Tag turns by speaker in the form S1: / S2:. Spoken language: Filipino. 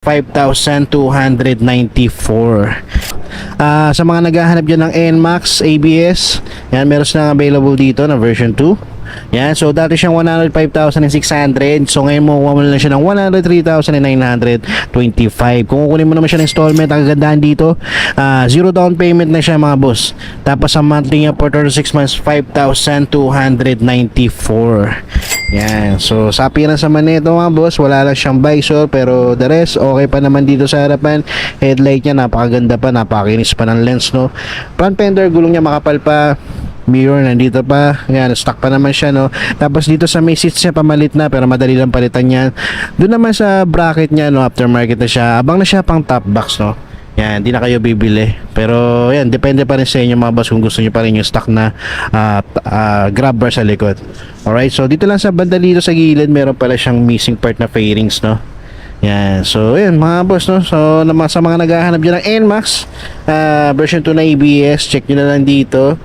S1: 5,294. Sa mga naghahanap dyan ng NMAX ABS, yan, meron silang available dito na version 2. Yan, so dati siyang 105,600. So ngayon mo mo na siya ng 103,925. Kung kukunin mo naman siya ng installment, ang kagandahan dito, zero down payment na siya mga boss. Tapos ang monthly niya for 36 months, 5,294. Yan, so sa appearance naman nito mga boss, wala lang siyang visor, pero the rest okay pa naman dito sa harapan. Headlight niya napakaganda pa, napakinis pa ng lens, no. Front fender, gulong niya makapal pa. Mirror nandito pa, yan, stock pa naman siya, no. Tapos dito sa may seats niya, pamalit na pero madali lang palitan yan. Doon naman sa bracket niya, no, aftermarket na siya, abang na siya pang top box, no. Yan, hindi na kayo bibili, pero yan, depende pa rin sa inyo mga boss kung gusto niyo pa rin yung stock na grab bar sa likod. Alright, so dito lang sa banda dito sa gilid, meron pala siyang missing part na fairings, no. Yan, so yan mga boss, no. So sa mga naghahanap dyan ng NMAX version 2 na ABS, check nyo na lang dito.